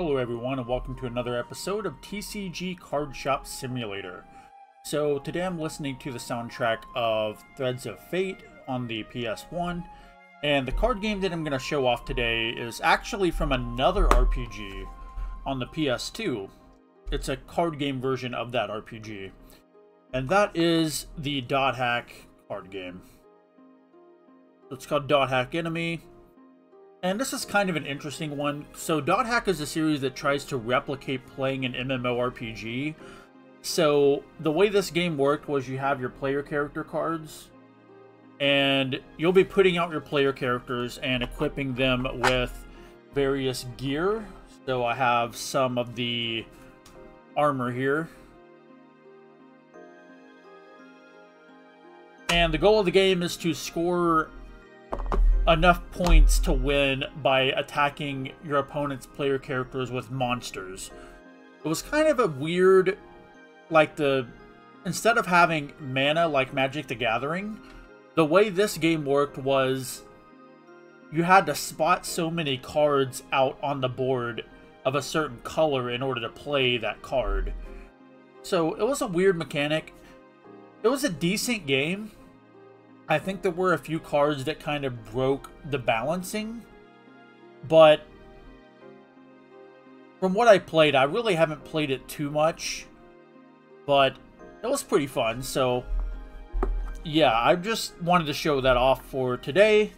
Hello everyone and welcome to another episode of TCG Card Shop Simulator. So today I'm listening to the soundtrack of Threads of Fate on the PS1, and the card game that I'm going to show off today is actually from another RPG on the PS2. It's a card game version of that RPG, and that is the Dot Hack card game. It's called Dot Hack Enemy. And this is kind of an interesting one. So Dot Hack is a series that tries to replicate playing an MMORPG. So the way this game worked was you have your player character cards, and you'll be putting out your player characters and equipping them with various gear. So I have some of the armor here. And the goal of the game is to score enough points to win by attacking your opponent's player characters with monsters. It was kind of a weird, instead of having mana like Magic the Gathering, the way this game worked was you had to spot so many cards out on the board of a certain color in order to play that card. So it was a weird mechanic. It was a decent game. I think there were a few cards that kind of broke the balancing, but from what I played, I really haven't played it too much, but it was pretty fun. So yeah, I just wanted to show that off for today.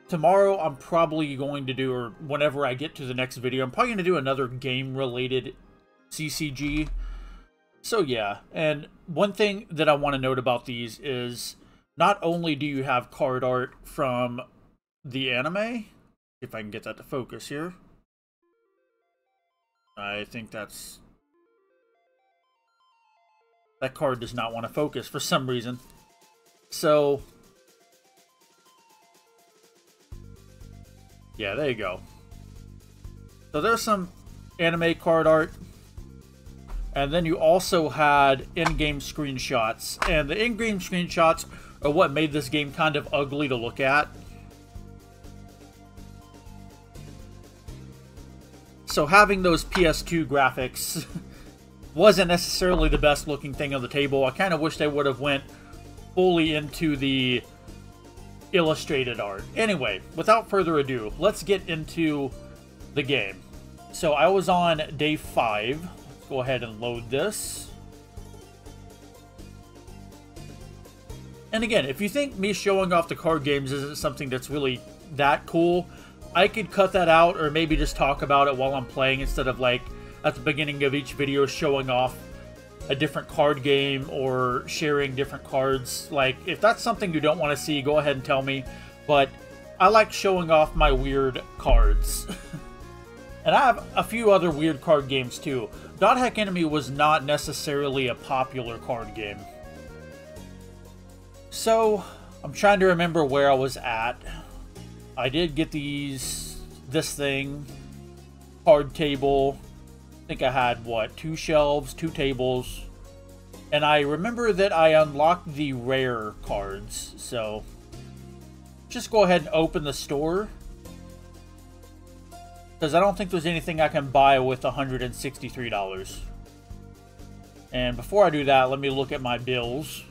Tomorrow I'm probably going to do, or whenever I get to the next video, I'm probably going to do another game-related CCG. So yeah, and one thing that I want to note about these is not only do you have card art from the anime, if I can get that to focus here. I think that card does not want to focus for some reason. So, yeah, there you go. So there's some anime card art. And then you also had in-game screenshots. And the in-game screenshots are what made this game kind of ugly to look at. So having those PS2 graphics wasn't necessarily the best looking thing on the table. I kind of wish they would have went fully into the illustrated art. Anyway, without further ado, let's get into the game. So I was on day 5. Let's go ahead and load this. And again, if you think me showing off the card games isn't something that's really that cool, I could cut that out or maybe just talk about it while I'm playing instead of like at the beginning of each video showing off a different card game or sharing different cards. Like, if that's something you don't want to see, go ahead and tell me. But I like showing off my weird cards. And I have a few other weird card games too. Dot Hack Enemy was not necessarily a popular card game. So, I'm trying to remember where I was at. I did get this thing, card table. I think I had, what, 2 shelves, 2 tables. And I remember that I unlocked the rare cards. So, just go ahead and open the store, because I don't think there's anything I can buy with $163. And before I do that, let me look at my bills.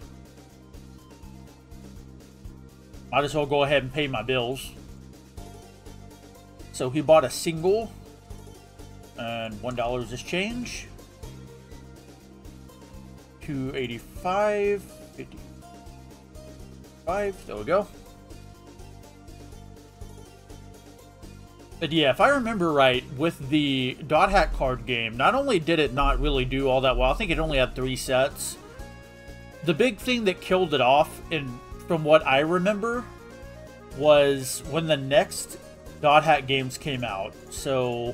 Might as well go ahead and pay my bills. So he bought a single, and $1 is his change. $2.85, $55. There we go. But yeah, if I remember right, with the Dot Hack card game, not only did it not really do all that well, I think it only had 3 sets. The big thing that killed it off, from what I remember, was when the next Dot Hack games came out. So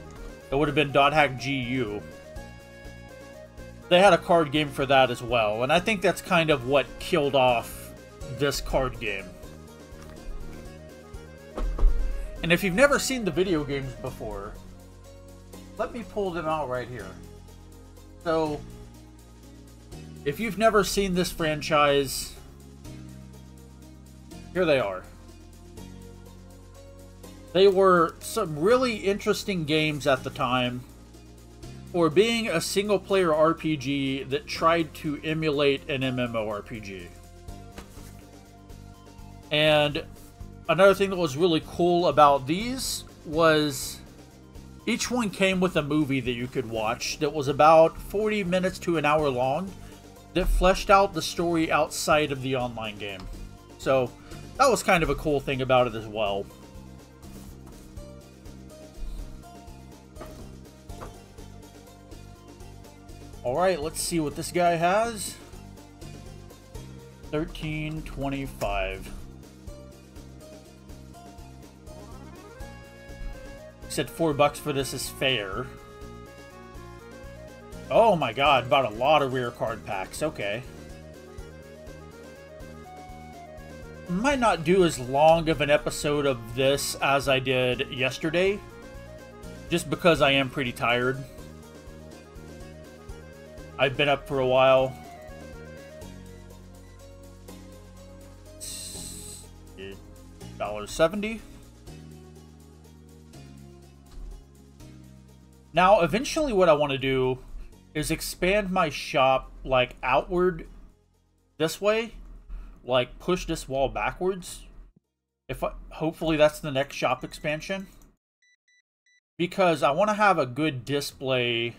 it would have been Dot Hack GU. They had a card game for that as well, and I think that's kind of what killed off this card game. And if you've never seen the video games before, let me pull them out right here. So, if you've never seen this franchise, here they are. They were some really interesting games at the time. or being a single-player RPG that tried to emulate an MMORPG. And another thing that was really cool about these was each one came with a movie that you could watch that was about 40 minutes to an hour long that fleshed out the story outside of the online game. So that was kind of a cool thing about it as well. Alright, let's see what this guy has. 1325. Said $4 for this is fair. Oh my god, bought a lot of rare card packs. Okay. Might not do as long of an episode of this as I did yesterday, just because I am pretty tired. I've been up for a while. $1.70. Now, eventually what I want to do is expand my shop, like, outward this way. Like, push this wall backwards. Hopefully that's the next shop expansion. Because I want to have a good display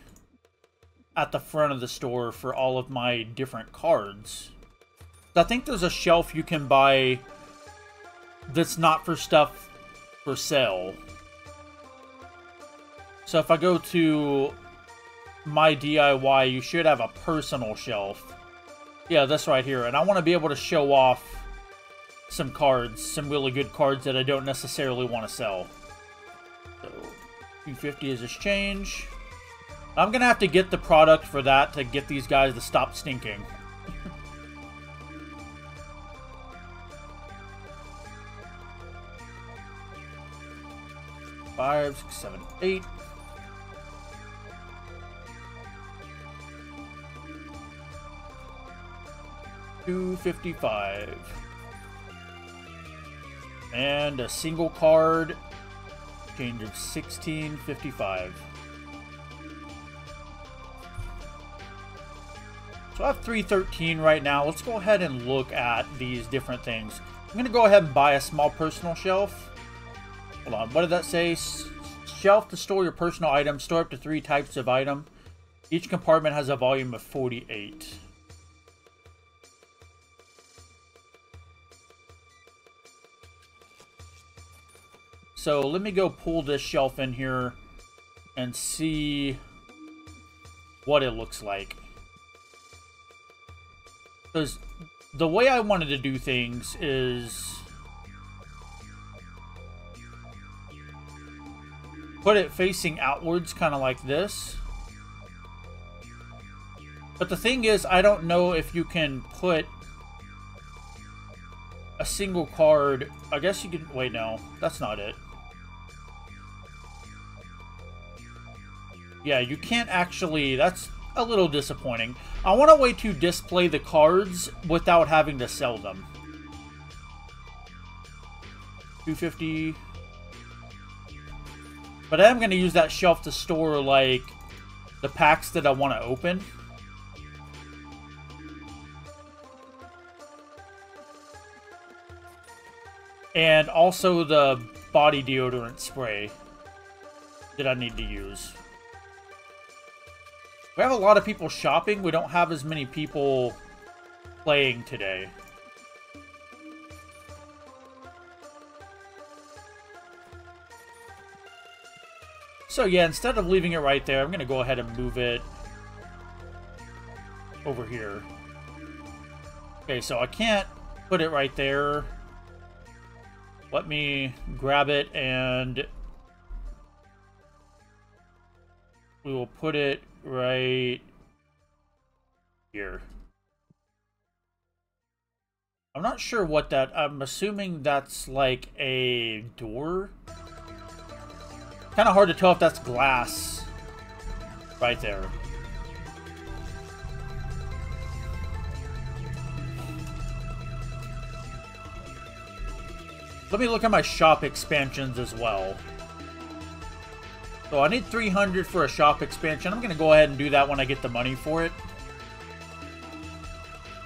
at the front of the store for all of my different cards. I think there's a shelf you can buy that's not for stuff for sale. So if I go to my DIY, you should have a personal shelf. Yeah, this right here. And I want to be able to show off some cards, some really good cards that I don't necessarily want to sell. So, $250 is exchange. I'm going to have to get the product for that to get these guys to stop stinking. Five, 6, 7, 8. $255. And a single card. Change of $16.55. So I have 313 right now. Let's go ahead and look at these different things. I'm going to go ahead and buy a small personal shelf. Hold on, what did that say? Shelf to store your personal items. Store up to 3 types of item. Each compartment has a volume of 48. So let me go pull this shelf in here and see what it looks like. Because the way I wanted to do things is put it facing outwards, kind of like this. But the thing is, I don't know if you can put a single card. I guess you can. Wait, no, that's not it. Yeah, you can't actually. That's a little disappointing. I want a way to display the cards without having to sell them. $250. But I am going to use that shelf to store, like, the packs that I want to open. And also the body deodorant spray that I need to use. We have a lot of people shopping. We don't have as many people playing today. So yeah, instead of leaving it right there, I'm going to go ahead and move it over here. Okay, so I can't put it right there. Let me grab it and we will put it right here. I'm not sure what that... I'm assuming that's like a door. Kind of hard to tell if that's glass right there. Let me look at my shop expansions as well. So I need 300 for a shop expansion. I'm going to go ahead and do that when I get the money for it.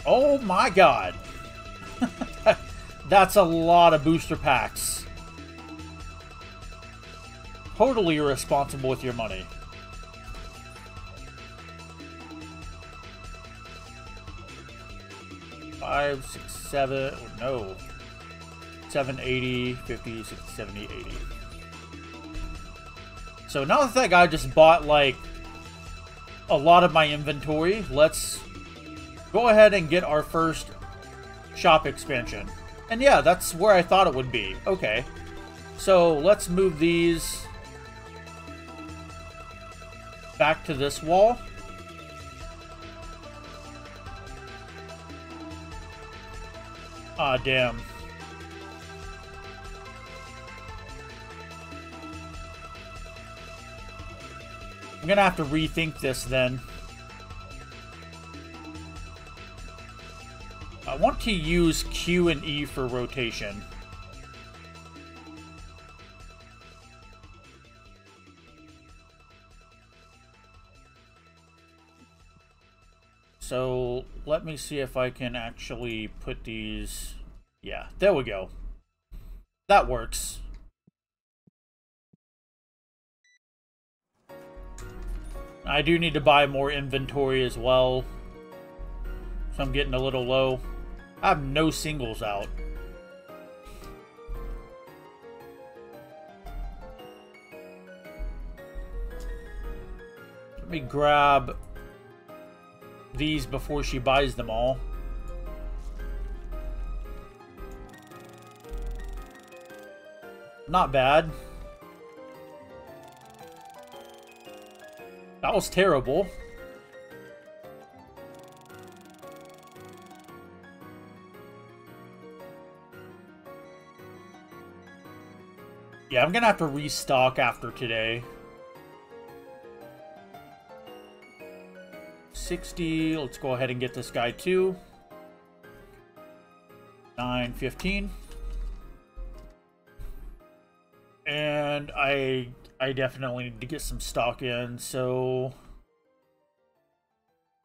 Oh my god. That's a lot of booster packs. Totally irresponsible with your money. Five, 6, 7, no. 780, 50, 60, 70, 80. So now that that guy just bought, like, a lot of my inventory, let's go ahead and get our first shop expansion. And yeah, that's where I thought it would be. Okay. So let's move these back to this wall. Ah, damn. I'm gonna have to rethink this then. I want to use Q and E for rotation. So let me see if I can actually put these... Yeah, there we go. That works. I do need to buy more inventory as well. So I'm getting a little low. I have no singles out. Let me grab these before she buys them all. Not bad. That was terrible. Yeah, I'm gonna have to restock after today. 60. Let's go ahead and get this guy too. 915. And I definitely need to get some stock in, so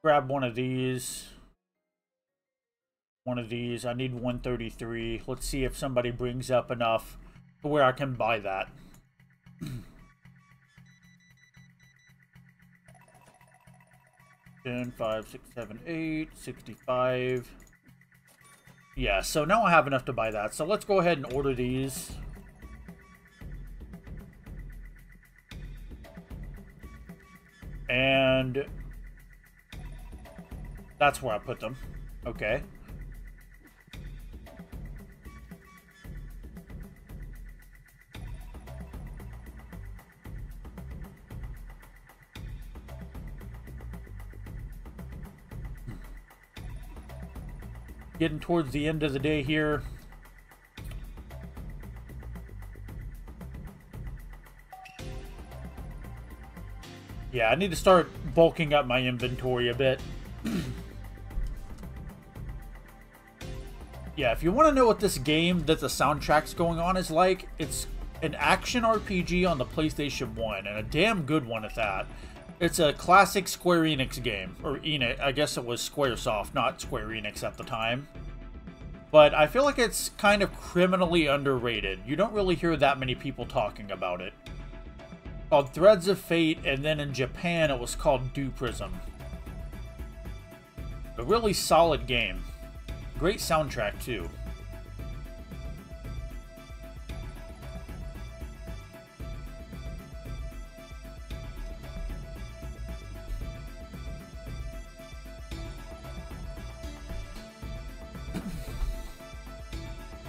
grab one of these. One of these. I need 133. Let's see if somebody brings up enough to where I can buy that. 10, 5, 6, 7, 8, 65. Yeah, so now I have enough to buy that. So let's go ahead and order these. And that's where I put them. Okay. Getting towards the end of the day here. Yeah, I need to start bulking up my inventory a bit. Yeah, if you want to know what this game that the soundtrack's going on is like, it's an action RPG on the PlayStation 1, and a damn good one at that. It's a classic Square Enix game. Or Enix, I guess it was Squaresoft, not Square Enix at the time. But I feel like it's kind of criminally underrated. You don't really hear that many people talking about it. Called Threads of Fate, and then in Japan it was called Dew Prism. A really solid game. Great soundtrack too.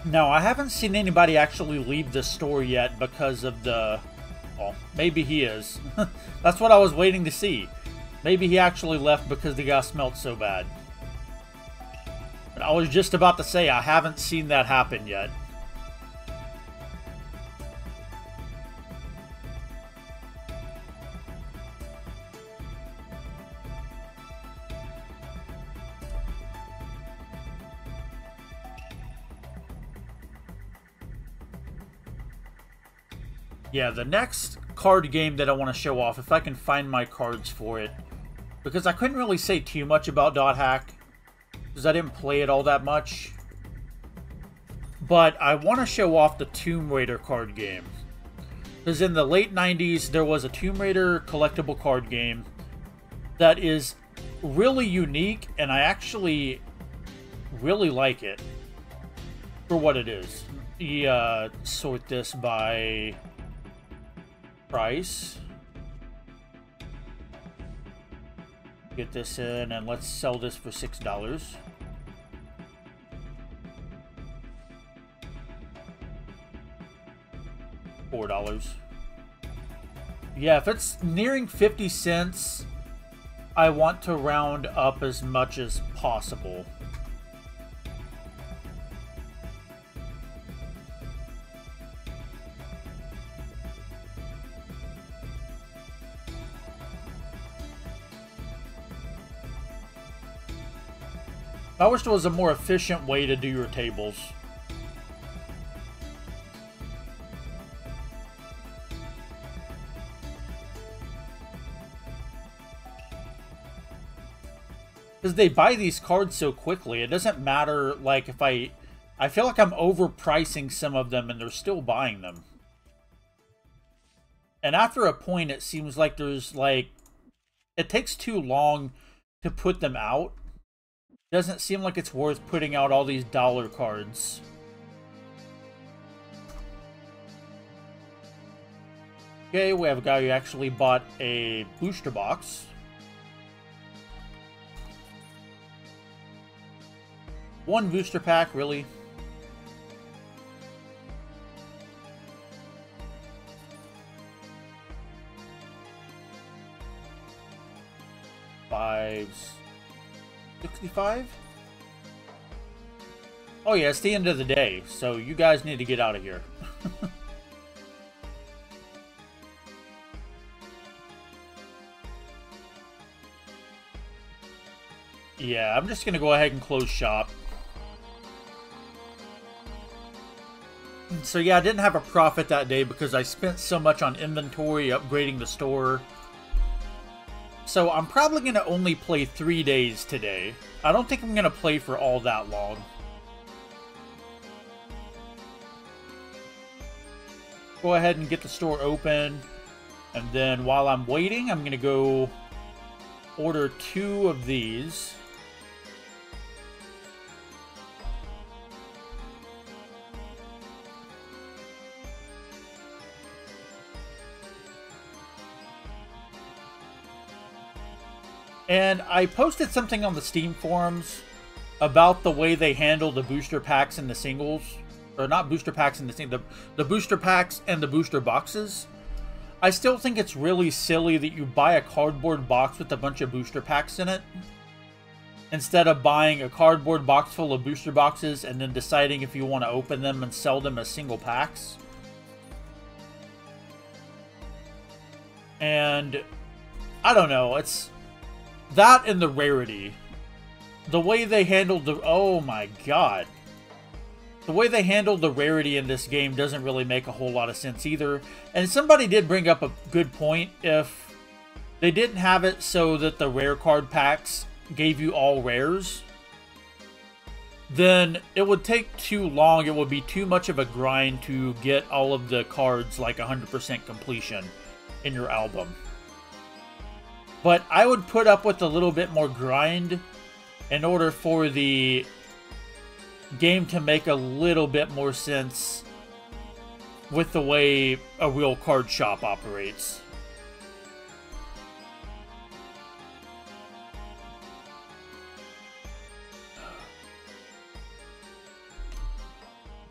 Now, I haven't seen anybody actually leave the store yet because of the... Well, maybe he is. That's what I was waiting to see. Maybe he actually left because the guy smelled so bad. But I was just about to say, I haven't seen that happen yet. Yeah, the next card game that I want to show off, if I can find my cards for it. Because I couldn't really say too much about Dot Hack, because I didn't play it all that much. But I want to show off the Tomb Raider card game. Because in the late 90s, there was a Tomb Raider collectible card game that is really unique, and I actually really like it for what it is. We sort this by price. Get this in, and let's sell this for $6. $4. Yeah, if it's nearing 50 cents, I want to round up as much as possible. I wish there was a more efficient way to do your tables. Because they buy these cards so quickly. It doesn't matter, like, if I feel like I'm overpricing some of them and they're still buying them. And after a point, it seems like there's, like, it takes too long to put them out. Doesn't seem like it's worth putting out all these dollar cards. Okay, we have a guy who actually bought a booster box. One booster pack, really? $5.65? Oh yeah, it's the end of the day, so you guys need to get out of here. Yeah, I'm just gonna go ahead and close shop. So yeah, I didn't have a profit that day because I spent so much on inventory, upgrading the store. So I'm probably going to only play 3 days today. I don't think I'm going to play for all that long. Go ahead and get the store open. And then while I'm waiting, I'm going to go order 2 of these. And I posted something on the Steam forums about the way they handle the booster packs and the singles. Or not booster packs and the booster packs and the booster boxes. I still think it's really silly that you buy a cardboard box with a bunch of booster packs in it, instead of buying a cardboard box full of booster boxes and then deciding if you want to open them and sell them as single packs. And I don't know, it's that and the rarity. The way they handled the... Oh my god. The way they handled the rarity in this game doesn't really make a whole lot of sense either. And somebody did bring up a good point. If they didn't have it so that the rare card packs gave you all rares, then it would take too long. It would be too much of a grind to get all of the cards like 100% completion in your album. But I would put up with a little bit more grind in order for the game to make a little bit more sense with the way a real card shop operates.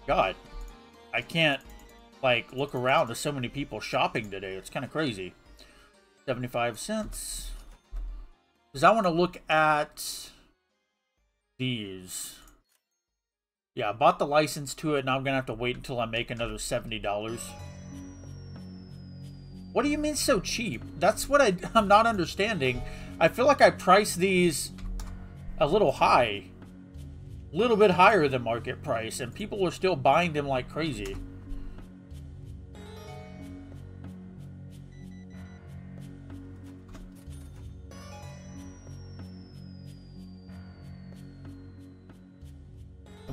God, I can't, like, look around. There's so many people shopping today. It's kind of crazy. 75 cents. Because I want to look at these. Yeah, I bought the license to it. Now I'm going to have to wait until I make another $70. What do you mean so cheap? That's what I'm not understanding. I feel like I priced these a little high. A little bit higher than market price. And people are still buying them like crazy.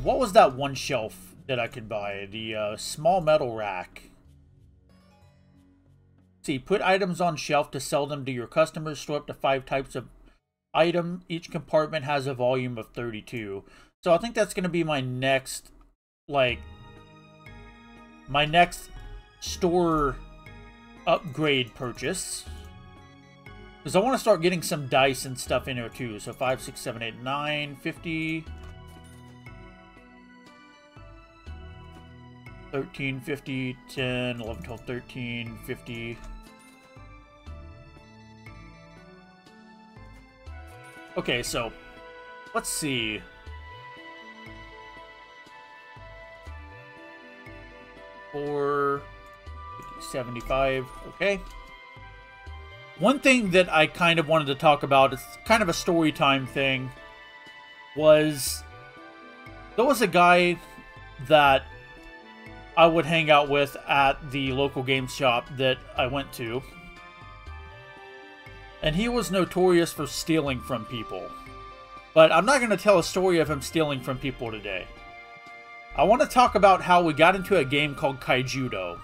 what was that one shelf that I could buy? The small metal rack. See, put items on shelf to sell them to your customers. Store up to 5 types of item. Each compartment has a volume of 32. So I think that's going to be my next, like, my next store upgrade purchase. Because I want to start getting some dice and stuff in here too. So 5, 6, 7, 8, 9, 50... 13, 50, 10, 11, 12, 13, 50. Okay, so let's see. $4, 50, 75. Okay. One thing that I kind of wanted to talk about, it's kind of a story time thing, was there was a guy that I would hang out with at the local game shop that I went to. And he was notorious for stealing from people. But I'm not going to tell a story of him stealing from people today. I want to talk about how we got into a game called Kaijudo.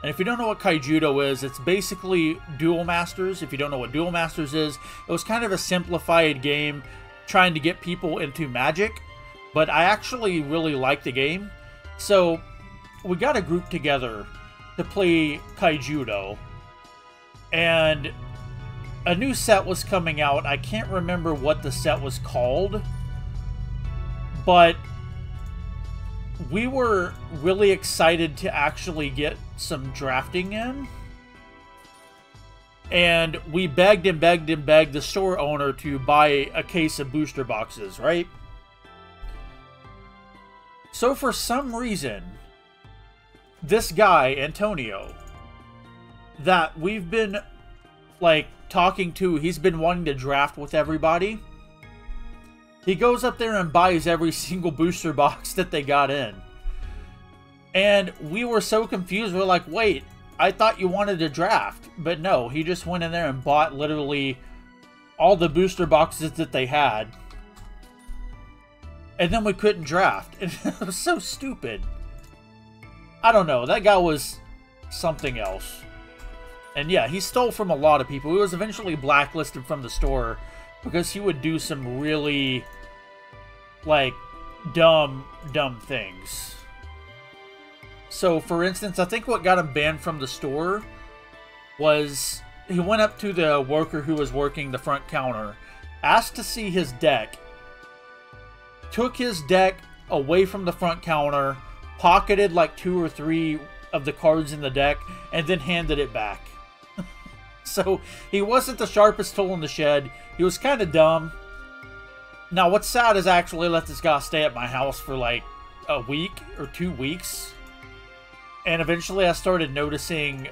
And if you don't know what Kaijudo is, it's basically Duel Masters. If you don't know what Duel Masters is, it was kind of a simplified game trying to get people into Magic. But I actually really like the game. So we got a group together to play Kaijudo, and a new set was coming out. I can't remember what the set was called, but we were really excited to actually get some drafting in, and we begged and begged and begged the store owner to buy a case of booster boxes, right? So for some reason, this guy, Antonio, that we've been, like, talking to, he's been wanting to draft with everybody. He goes up there and buys every single booster box that they got in. And we were so confused. We're like, wait, I thought you wanted to draft. But no, he just went in there and bought literally all the booster boxes that they had. And then we couldn't draft. And it was so stupid. I don't know. That guy was something else. And yeah, he stole from a lot of people. He was eventually blacklisted from the store because he would do some really, like, dumb things. So, for instance, I think what got him banned from the store was he went up to the worker who was working the front counter, asked to see his deck, took his deck away from the front counter, pocketed like 2 or 3 of the cards in the deck, and then handed it back. So he wasn't the sharpest tool in the shed. He was kind of dumb. Now what's sad is I actually let this guy stay at my house for like a week or 2 weeks. And eventually I started noticing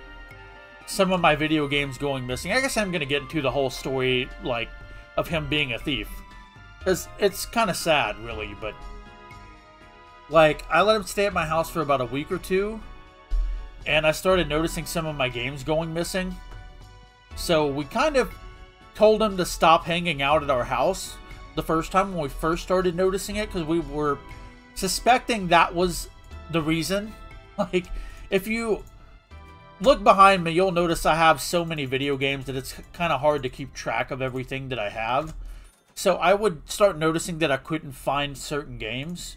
some of my video games going missing. I guess I'm going to get into the whole story, like, of him being a thief. Because it's kind of sad, really, but like, I let him stay at my house for about a week or 2, and I started noticing some of my games going missing. So we kind of told him to stop hanging out at our house the first time when we first started noticing it, because we were suspecting that was the reason. Like, if you look behind me, you'll notice I have so many video games that it's kind of hard to keep track of everything that I have. So I would start noticing that I couldn't find certain games.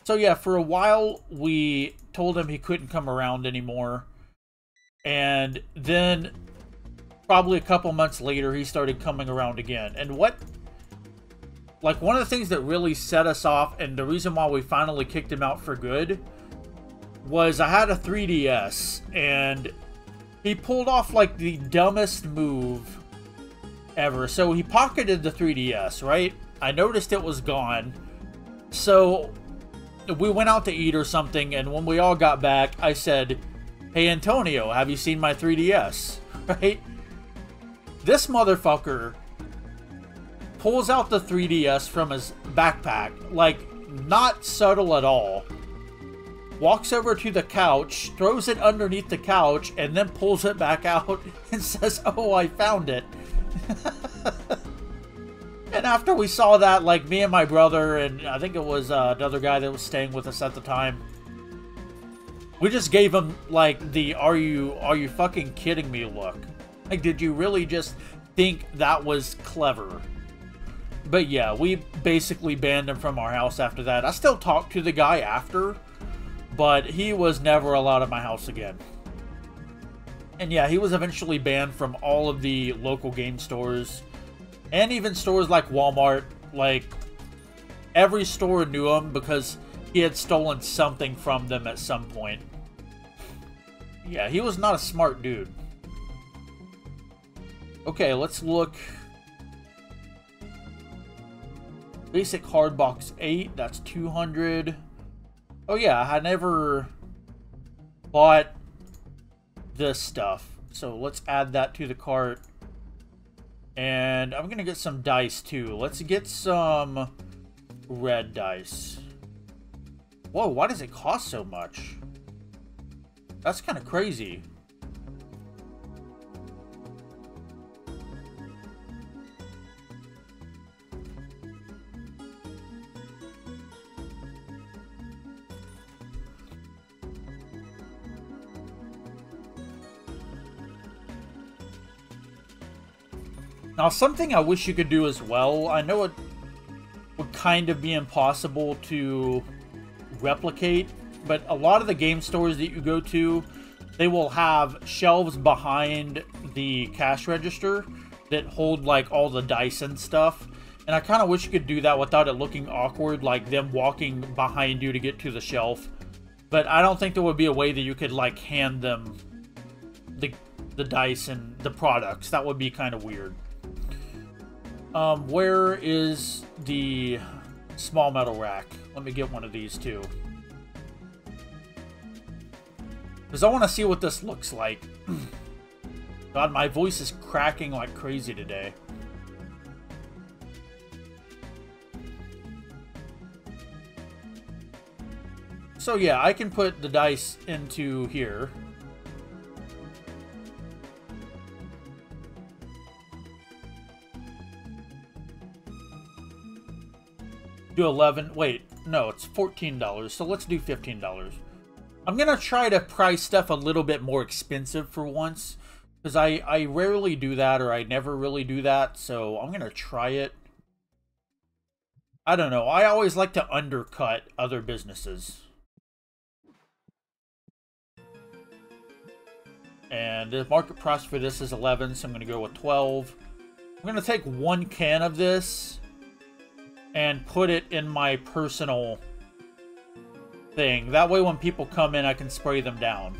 So yeah, for a while, we told him he couldn't come around anymore. And then, probably a couple months later, he started coming around again. And what, like, one of the things that really set us off, and the reason why we finally kicked him out for good, was I had a 3DS, and he pulled off, like, the dumbest move ever. So he pocketed the 3DS, right? I noticed it was gone. So we went out to eat or something, and when we all got back, I said, "Hey, Antonio, have you seen my 3DS?" Right? This motherfucker pulls out the 3DS from his backpack, like, not subtle at all. Walks over to the couch, throws it underneath the couch, and then pulls it back out and says, "Oh, I found it." And after we saw that, like, me and my brother, and I think it was another guy that was staying with us at the time, we just gave him, like, the are you fucking kidding me look. Like, did you really just think that was clever? But yeah, we basically banned him from our house after that. I still talked to the guy after, but he was never allowed at my house again. And yeah, he was eventually banned from all of the local game stores, and even stores like Walmart. Like, every store knew him because he had stolen something from them at some point. Yeah, he was not a smart dude. Okay, let's look. Basic hard box 8, that's 200. Oh yeah, I never bought this stuff. So let's add that to the cart. And I'm gonna get some dice too. Let's get some red dice. Whoa, why does it cost so much? That's kind of crazy. Now, something I wish you could do as well, I know it would kind of be impossible to replicate, but a lot of the game stores that you go to, they will have shelves behind the cash register that hold, like, all the dice and stuff. And I kind of wish you could do that without it looking awkward, like them walking behind you to get to the shelf. But I don't think there would be a way that you could, like, hand them the dice and the products. That would be kind of weird. Where is the small metal rack? Let me get one of these too. Because I want to see what this looks like. God, my voice is cracking like crazy today. So yeah, I can put the dice into here. Do 11. Wait, no, it's $14. So let's do $15. I'm gonna try to price stuff a little bit more expensive for once, because I rarely do that, or I never really do that. So I'm gonna try it. I don't know. I always like to undercut other businesses. And the market price for this is 11, so I'm gonna go with 12. I'm gonna take one can of this and put it in my personal thing. That way when people come in, I can spray them down.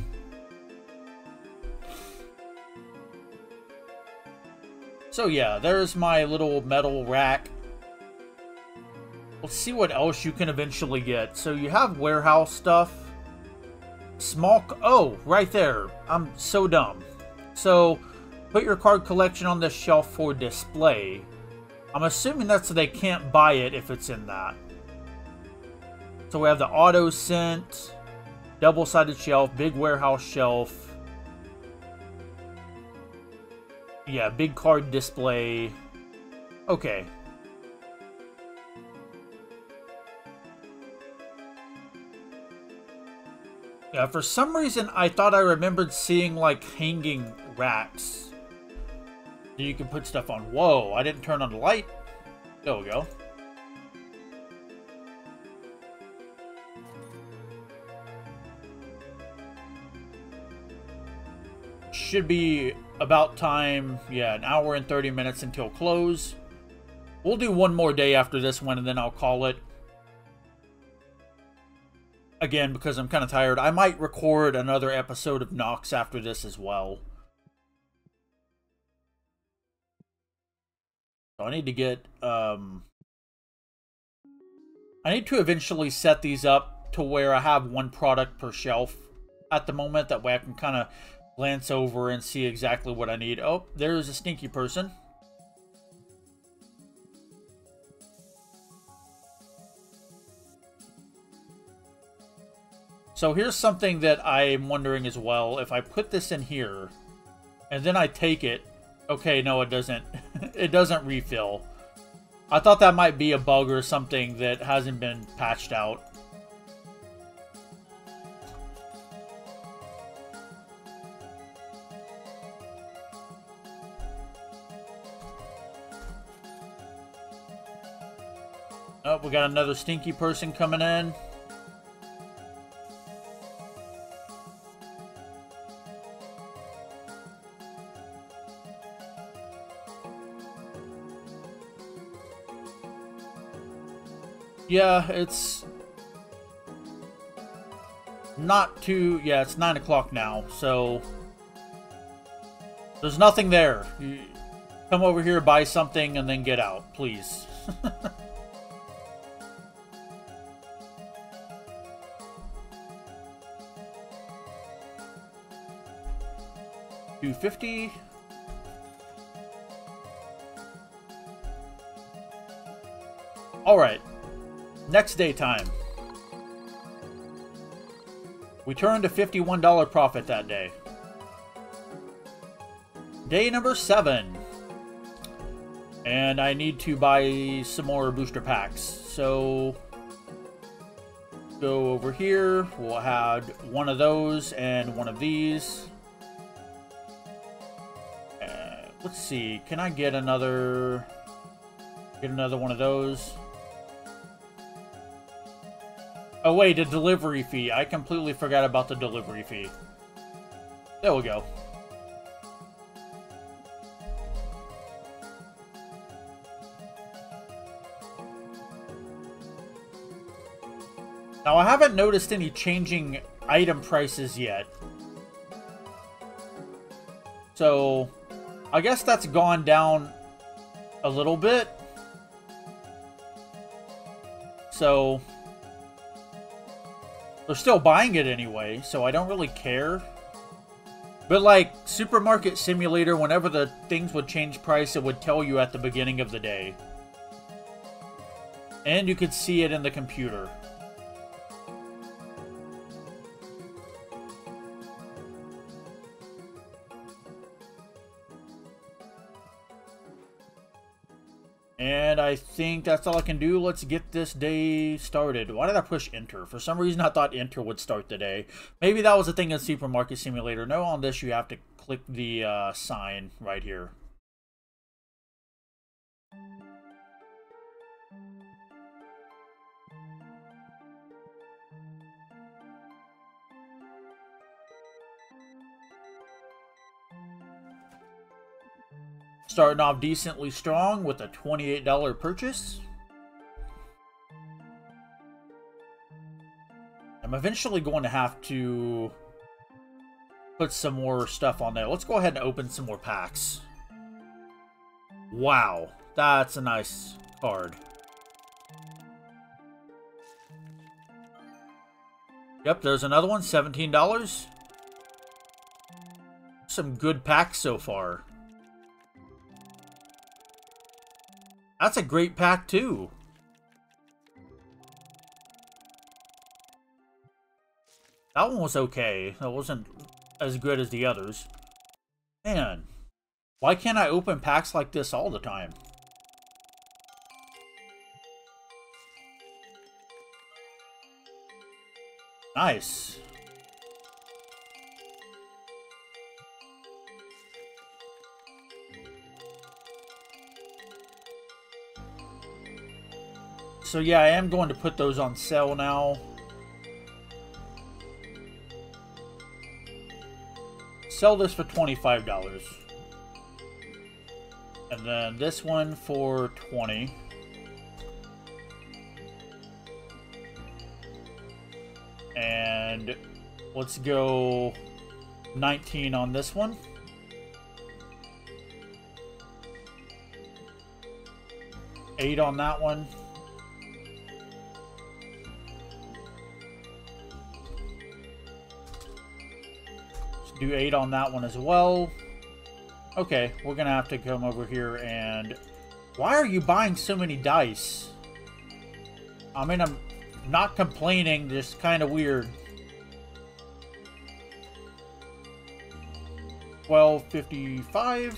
So yeah, there's my little metal rack. Let's see what else you can eventually get. So you have warehouse stuff. Oh, right there. I'm so dumb. So, put your card collection on this shelf for display. I'm assuming that's so they can't buy it if it's in that. So we have the auto scent, double-sided shelf, big warehouse shelf. Yeah, big card display. Okay. Yeah, for some reason I thought I remembered seeing like hanging racks that you can put stuff on. Whoa, I didn't turn on the light. There we go. Should be about time. Yeah, an hour and 30 minutes until close. We'll do one more day after this one and then I'll call it. Again, because I'm kind of tired. I might record another episode of Nox after this as well. So I need to get, I need to eventually set these up to where I have one product per shelf at the moment. That way I can kind of glance over and see exactly what I need. Oh, there's a sneaky person. So here's something that I'm wondering as well. If I put this in here, and then I take it... Okay, no, it doesn't. It doesn't refill. I thought that might be a bug or something that hasn't been patched out. Oh, we got another stinky person coming in. Yeah, it's not too... Yeah, it's 9 o'clock now, so... There's nothing there. You come over here, buy something, and then get out, please. $250. Alright. Next day time. We turned a $51 profit that day. Day number 7. And I need to buy some more booster packs. So, go over here. We'll have one of those and one of these. Let's see. Can I get another one of those? Oh wait, a delivery fee. I completely forgot about the delivery fee. There we go. Now I haven't noticed any changing item prices yet. So, I guess that's gone down a little bit. So... They're still buying it anyway, so I don't really care. But like Supermarket Simulator, whenever the things would change price, it would tell you at the beginning of the day. And you could see it in the computer. And I think that's all I can do. Let's get this day started. Why did I push enter? For some reason I thought enter would start the day. Maybe that was a thing in Supermarket Simulator. No, on this you have to click the sign right here. Starting off decently strong with a $28 purchase. I'm eventually going to have to put some more stuff on there. Let's go ahead and open some more packs. Wow, that's a nice card. Yep, there's another one, $17. Some good packs so far. That's a great pack, too. That one was okay. That wasn't as good as the others. Man, why can't I open packs like this all the time? Nice. So yeah, I am going to put those on sale now. Sell this for $25. And then this one for $20. And let's go $19 on this one. $8 on that one. Do $8 on that one as well. Okay, we're gonna have to come over here and... Why are you buying so many dice? I mean, I'm not complaining, just kind of weird. $12.55.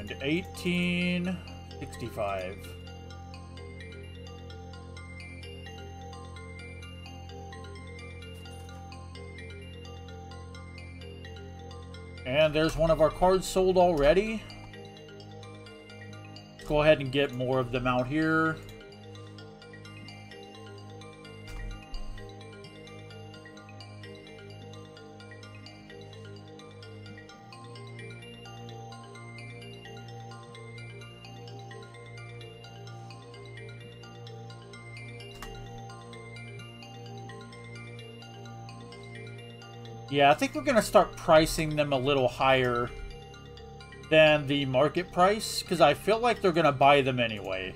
And 1865. And there's one of our cards sold already. Let's go ahead and get more of them out here. Yeah, I think we're going to start pricing them a little higher than the market price, because I feel like they're going to buy them anyway.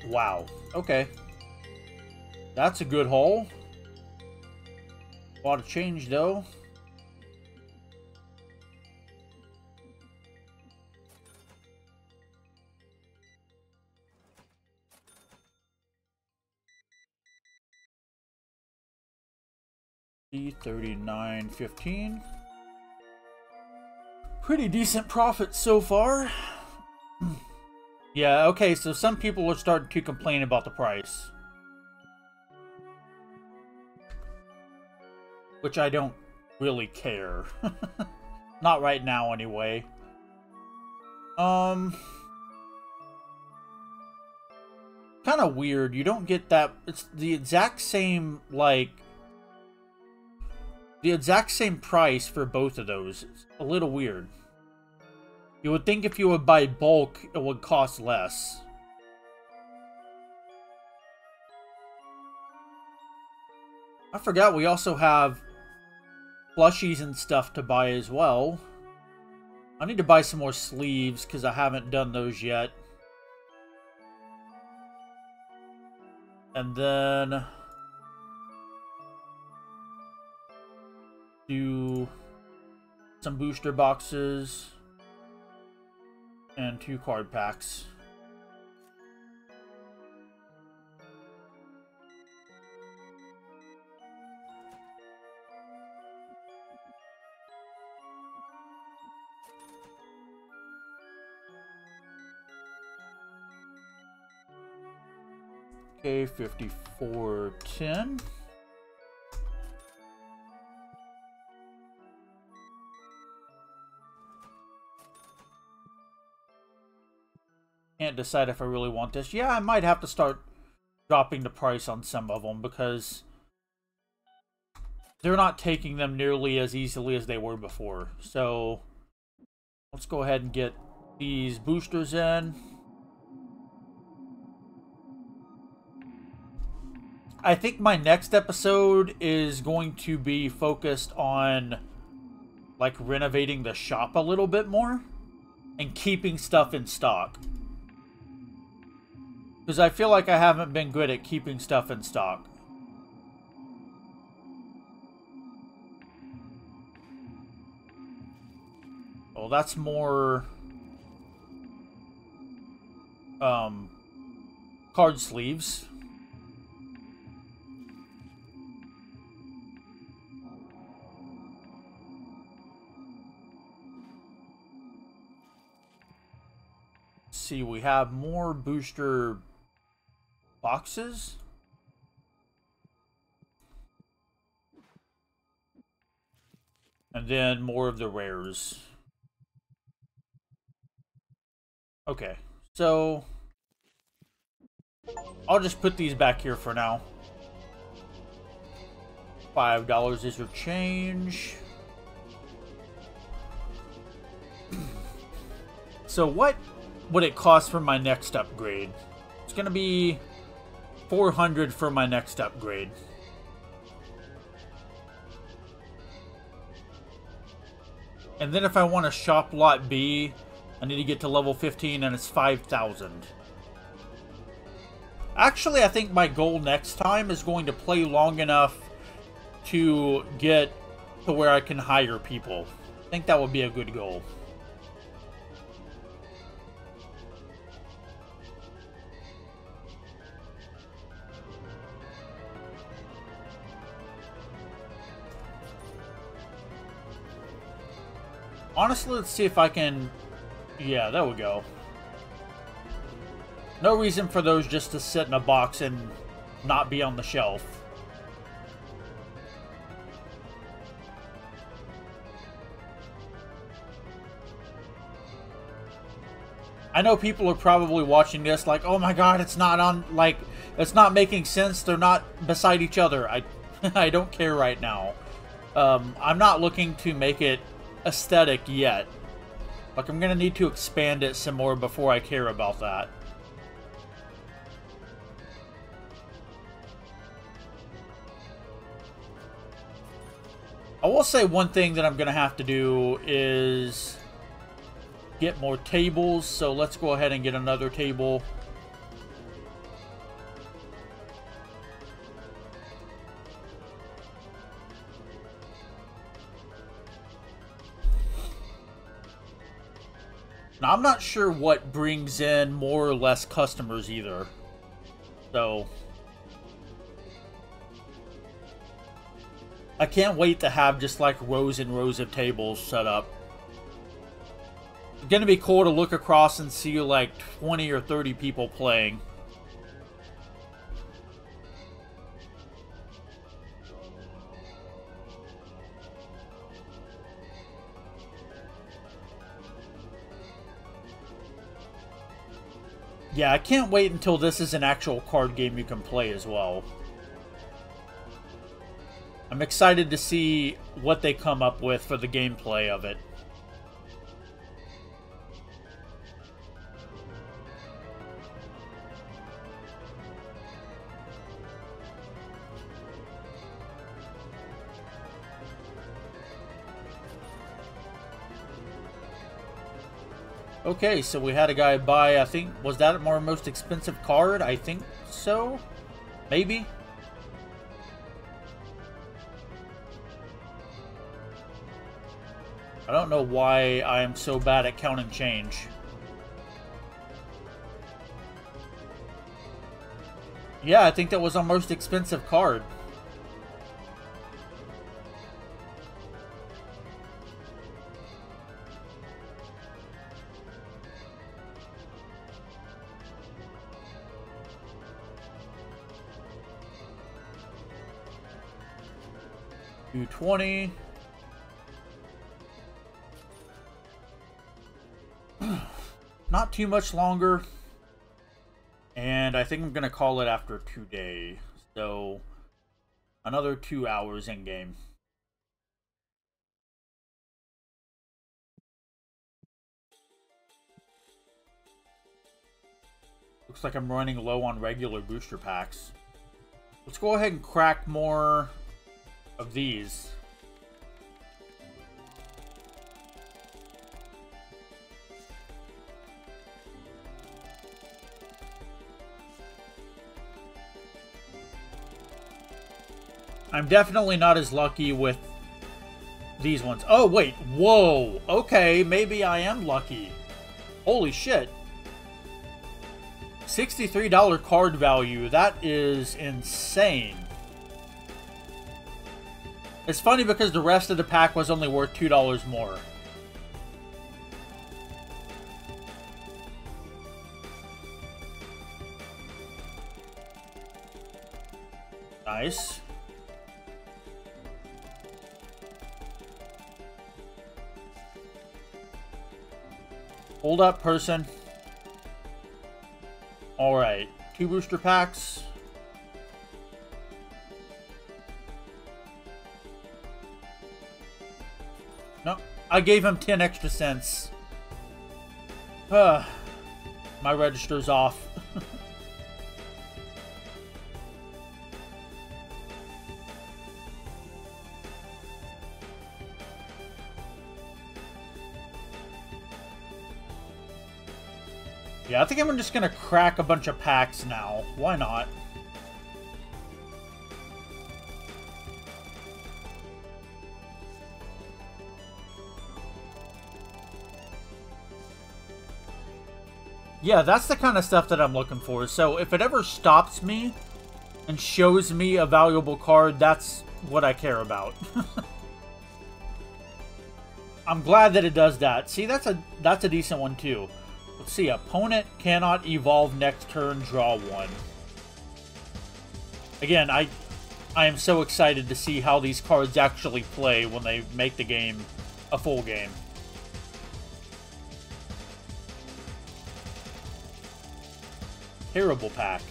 Wow. Okay. That's a good haul. A lot of change, though. $39.15. Pretty decent profit so far. Yeah, okay, so some people are starting to complain about the price. Which I don't really care. Not right now, anyway. Kind of weird. You don't get that. It's the exact same, like... the exact same price for both of those. It's a little weird. You would think if you would buy bulk, it would cost less. I forgot we also have plushies and stuff to buy as well. I need to buy some more sleeves because I haven't done those yet. And then do some booster boxes. And 2 card packs. Okay, 54.10. Can't decide if I really want this. Yeah, I might have to start dropping the price on some of them because they're not taking them nearly as easily as they were before. So let's go ahead and get these boosters in. I think my next episode is going to be focused on like renovating the shop a little bit more and keeping stuff in stock. Because I feel like I haven't been good at keeping stuff in stock. Well, that's more card sleeves. Let's see, we have more booster boxes. And then more of the rares. Okay, so I'll just put these back here for now. $5 is your change. So what would it cost for my next upgrade? It's gonna be $400 for my next upgrade. And then if I want to shop lot B, I need to get to level 15 and it's 5,000. Actually, I think my goal next time is going to play long enough to get to where I can hire people. I think that would be a good goal. Honestly, let's see if I can... Yeah, there we go. No reason for those just to sit in a box and not be on the shelf. I know people are probably watching this like, oh my god, it's not on, like, it's not making sense. They're not beside each other. I don't care right now. I'm not looking to make it aesthetic yet. Like, I'm gonna need to expand it some more before I care about that. I will say one thing that I'm gonna have to do is get more tables, so let's go ahead and get another table. Now, I'm not sure what brings in more or less customers either. So, I can't wait to have just like rows and rows of tables set up. It's gonna be cool to look across and see like 20 or 30 people playing. Yeah, I can't wait until this is an actual card game you can play as well. I'm excited to see what they come up with for the gameplay of it. Okay, so we had a guy buy, I think, was that our most expensive card? I think so? Maybe? I don't know why I am so bad at counting change. Yeah, I think that was our most expensive card. $220. Not too much longer. And I think I'm going to call it after today. So, another 2 hours in game. Looks like I'm running low on regular booster packs. Let's go ahead and crack more of these. I'm definitely not as lucky with these ones. Oh, wait. Whoa. Okay, maybe I am lucky. Holy shit. $63 card value. That is insane. It's funny because the rest of the pack was only worth $2 more. Nice. Hold up, person. Alright. 2 booster packs. No, I gave him 10 extra cents. My register's off. Yeah, I think I'm just gonna crack a bunch of packs now. Why not? Yeah, that's the kind of stuff that I'm looking for. So if it ever stops me and shows me a valuable card, that's what I care about. I'm glad that it does that. See, that's a decent one too. Let's see, opponent cannot evolve next turn, draw one. Again, I am so excited to see how these cards actually play when they make the game a full game. Terrible pack.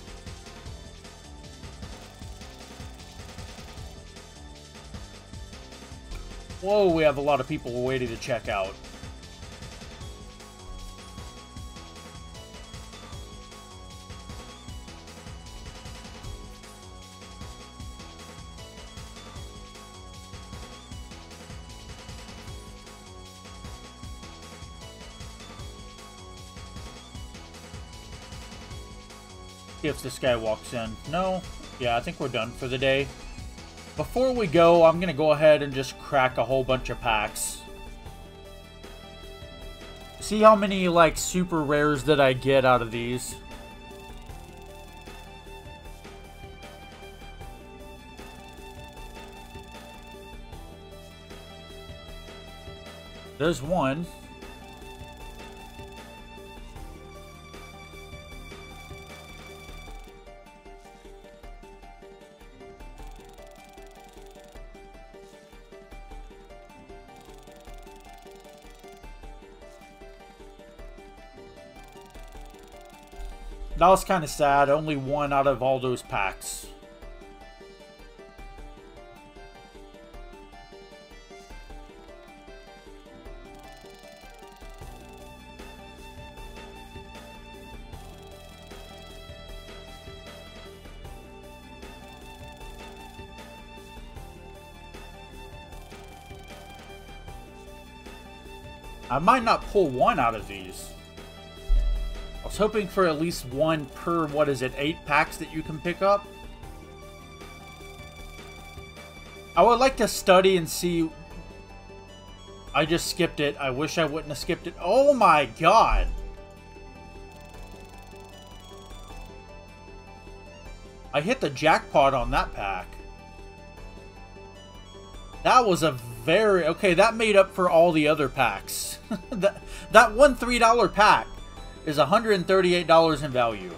Whoa, we have a lot of people waiting to check out. If this guy walks in. No? Yeah, I think we're done for the day. Before we go, I'm going to go ahead and just crack a whole bunch of packs. See how many, like, super rares that I get out of these. There's one. That was kind of sad. Only one out of all those packs. I might not pull one out of these. I was hoping for at least one per, what is it, 8 packs that you can pick up? I would like to study and see. I just skipped it. I wish I wouldn't have skipped it. Oh my god! I hit the jackpot on that pack. That was a very... Okay, that made up for all the other packs. that one $3 pack is $138 in value.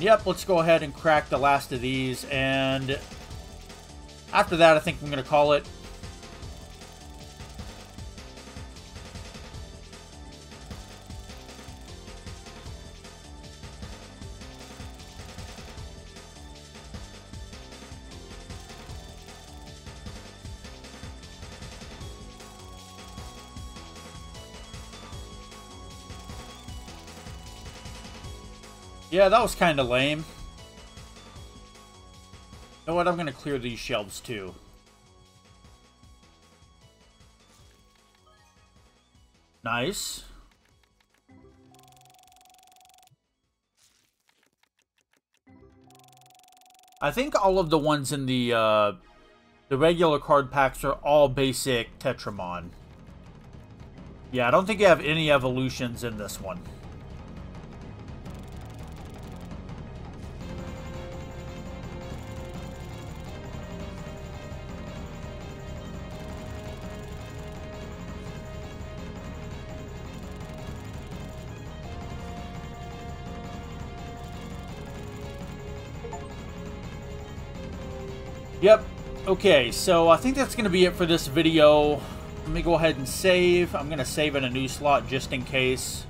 Yep, let's go ahead and crack the last of these, and after that I think I'm going to call it. Yeah, that was kind of lame. You know what? I'm going to clear these shelves too. Nice. I think all of the ones in the regular card packs are all basic Tetramon. Yeah, I don't think you have any evolutions in this one. Yep. Okay, so I think that's going to be it for this video. Let me go ahead and save. I'm going to save in a new slot just in case.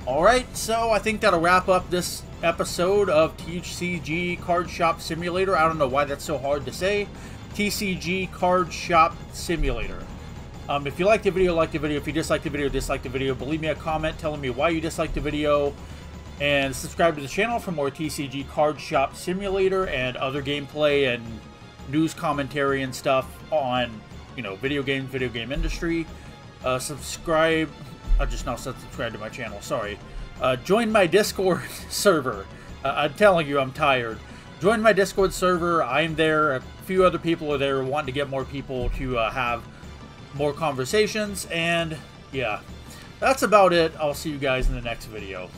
Alright, so I think that'll wrap up this episode of TCG Card Shop Simulator. I don't know why that's so hard to say. TCG Card Shop Simulator. If you liked the video, like the video. If you disliked the video, dislike the video. But leave me a comment telling me why you disliked the video. And subscribe to the channel for more TCG Card Shop Simulator and other gameplay and news commentary and stuff on, you know, video games, video game industry. Subscribe. I just now said subscribe to my channel. Sorry. Join my Discord server. I'm telling you, I'm tired. Join my Discord server. I'm there. A few other people are there wanting to get more people to have more conversations, and yeah, that's about it. I'll see you guys in the next video.